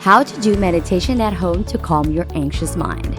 How to do meditation at home to calm your anxious mind.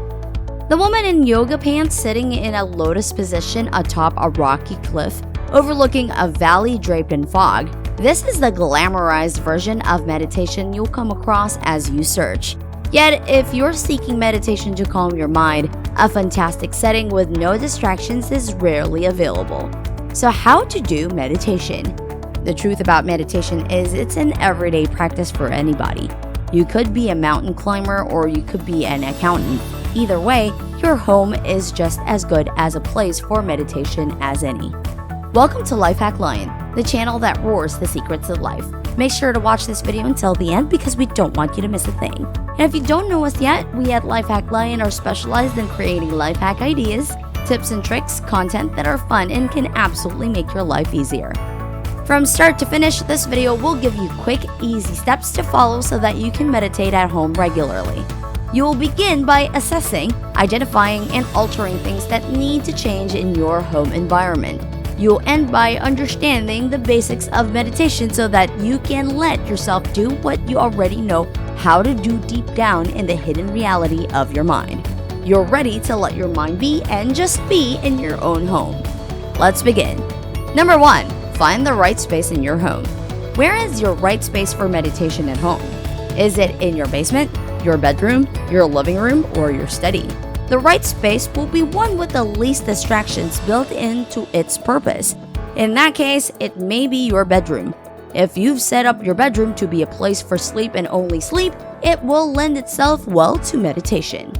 The woman in yoga pants sitting in a lotus position atop a rocky cliff, overlooking a valley draped in fog. This is the glamorized version of meditation you'll come across as you search. Yet, if you're seeking meditation to calm your mind, a fantastic setting with no distractions is rarely available. So how to do meditation? The truth about meditation is it's an everyday practice for anybody. You could be a mountain climber or you could be an accountant. Either way, your home is just as good as a place for meditation as any. Welcome to Life Hack Lion, the channel that roars the secrets of life. Make sure to watch this video until the end because we don't want you to miss a thing. And if you don't know us yet, we at Life Hack Lion are specialized in creating life hack ideas, tips and tricks, content that are fun and can absolutely make your life easier. From start to finish, this video will give you quick, easy steps to follow so that you can meditate at home regularly. You will begin by assessing, identifying, and altering things that need to change in your home environment. You'll end by understanding the basics of meditation so that you can let yourself do what you already know how to do deep down in the hidden reality of your mind. You're ready to let your mind be and just be in your own home. Let's begin. Number 1. Find the right space in your home. Where is your right space for meditation at home? Is it in your basement, your bedroom, your living room, or your study? The right space will be one with the least distractions built into its purpose. In that case, it may be your bedroom. If you've set up your bedroom to be a place for sleep and only sleep, it will lend itself well to meditation.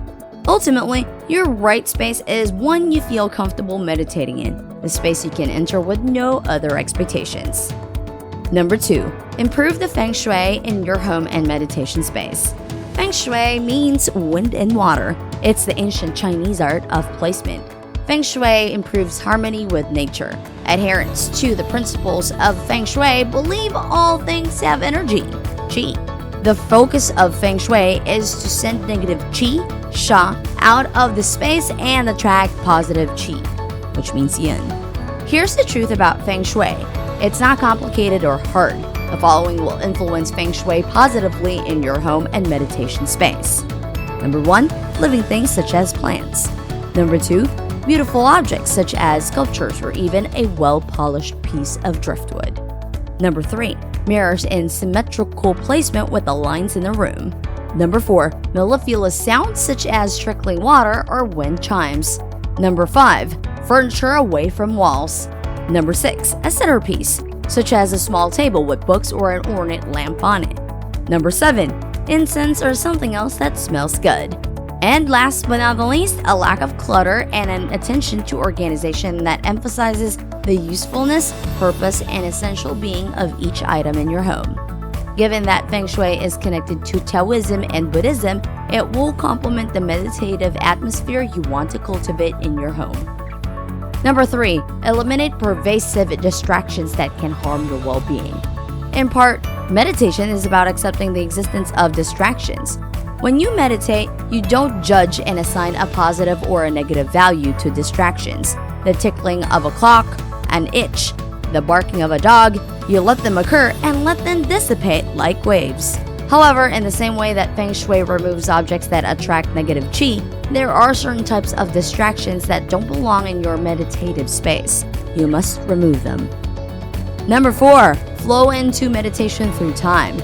Ultimately, your right space is one you feel comfortable meditating in, a space you can enter with no other expectations. Number 2. Improve the feng shui in your home and meditation space. Feng shui means wind and water. It's the ancient Chinese art of placement. Feng shui improves harmony with nature. Adherents to the principles of feng shui believe all things have energy, qi. The focus of feng shui is to send negative qi, sha, out of the space and attract positive qi, which means yin. Here's the truth about feng shui. It's not complicated or hard. The following will influence feng shui positively in your home and meditation space. Number 1. Living things such as plants. Number 2. Beautiful objects such as sculptures or even a well-polished piece of driftwood. Number 3. Mirrors in symmetrical placement with the lines in the room. Number 4. Mellifluous sounds such as trickling water or wind chimes. Number 5. Furniture away from walls. Number 6. A centerpiece, such as a small table with books or an ornate lamp on it. Number 7. Incense or something else that smells good. And last but not the least, a lack of clutter and an attention to organization that emphasizes the usefulness, purpose, and essential being of each item in your home. Given that Feng Shui is connected to Taoism and Buddhism, it will complement the meditative atmosphere you want to cultivate in your home. Number 3. Eliminate pervasive distractions that can harm your well-being. In part, meditation is about accepting the existence of distractions. When you meditate, you don't judge and assign a positive or a negative value to distractions. The tickling of a clock, an itch, the barking of a dog, you let them occur and let them dissipate like waves. However, in the same way that Feng Shui removes objects that attract negative qi, there are certain types of distractions that don't belong in your meditative space. You must remove them. Number 4. Flow into meditation through time.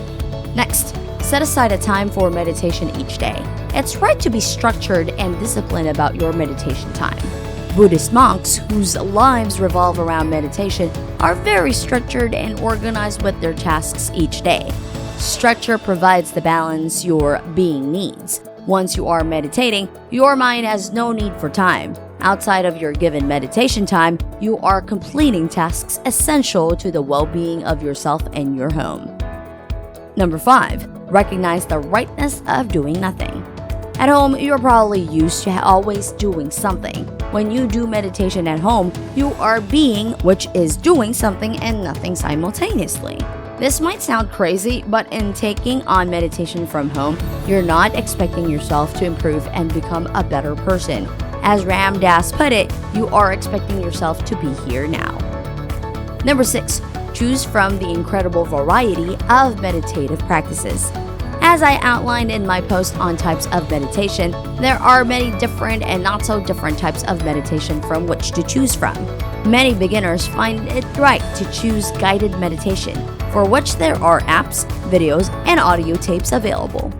Next, set aside a time for meditation each day. It's right to be structured and disciplined about your meditation time. Buddhist monks, whose lives revolve around meditation, are very structured and organized with their tasks each day. Structure provides the balance your being needs. Once you are meditating, your mind has no need for time. Outside of your given meditation time, you are completing tasks essential to the well-being of yourself and your home. Number 5. Recognize the rightness of doing nothing. At home, you're probably used to always doing something. When you do meditation at home, you are being, which is doing something and nothing simultaneously. This might sound crazy, but in taking on meditation from home, you're not expecting yourself to improve and become a better person. As Ram Dass put it, you are expecting yourself to be here now. Number 6. Choose from the incredible variety of meditative practices. As I outlined in my post on types of meditation, there are many different and not so different types of meditation from which to choose from. Many beginners find it right to choose guided meditation, for which there are apps, videos, and audio tapes available.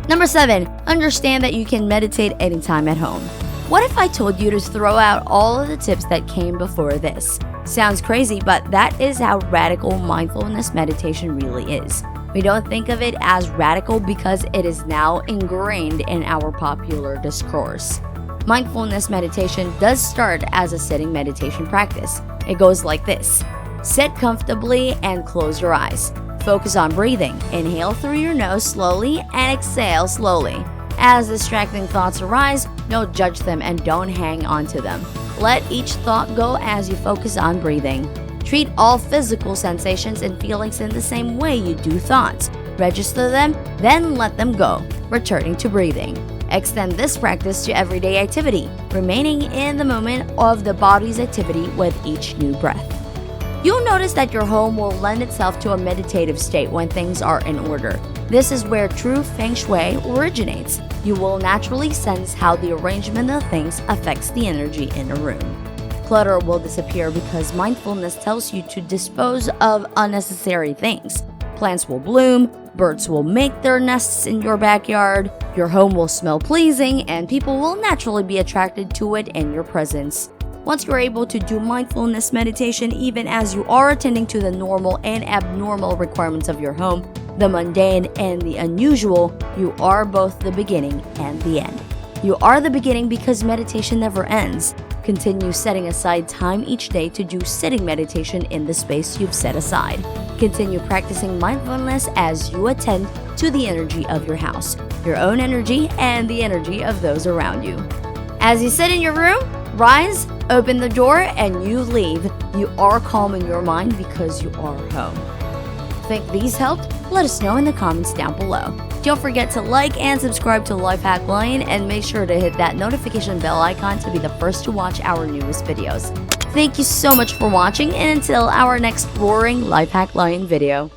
Number 7. Understand that you can meditate anytime at home. What if I told you to throw out all of the tips that came before this? Sounds crazy, but that is how radical mindfulness meditation really is. We don't think of it as radical because it is now ingrained in our popular discourse. Mindfulness meditation does start as a sitting meditation practice. It goes like this. Sit comfortably and close your eyes. Focus on breathing. Inhale through your nose slowly and exhale slowly. As distracting thoughts arise, don't judge them and don't hang on to them. Let each thought go as you focus on breathing. Treat all physical sensations and feelings in the same way you do thoughts. Register them, then let them go, returning to breathing. Extend this practice to everyday activity, remaining in the moment of the body's activity with each new breath. You'll notice that your home will lend itself to a meditative state when things are in order. This is where true feng shui originates. You will naturally sense how the arrangement of things affects the energy in a room. Clutter will disappear because mindfulness tells you to dispose of unnecessary things. Plants will bloom, birds will make their nests in your backyard, your home will smell pleasing, and people will naturally be attracted to it in your presence. Once you're able to do mindfulness meditation even as you are attending to the normal and abnormal requirements of your home, the mundane and the unusual, you are both the beginning and the end. You are the beginning because meditation never ends. Continue setting aside time each day to do sitting meditation in the space you've set aside. Continue practicing mindfulness as you attend to the energy of your house, your own energy, and the energy of those around you. As you sit in your room, rise, open the door, and you leave. You are calm in your mind because you are home. Think these helped? Let us know in the comments down below. Don't forget to like and subscribe to Lifehack Lion and make sure to hit that notification bell icon to be the first to watch our newest videos. Thank you so much for watching, and until our next roaring Lifehack Lion video.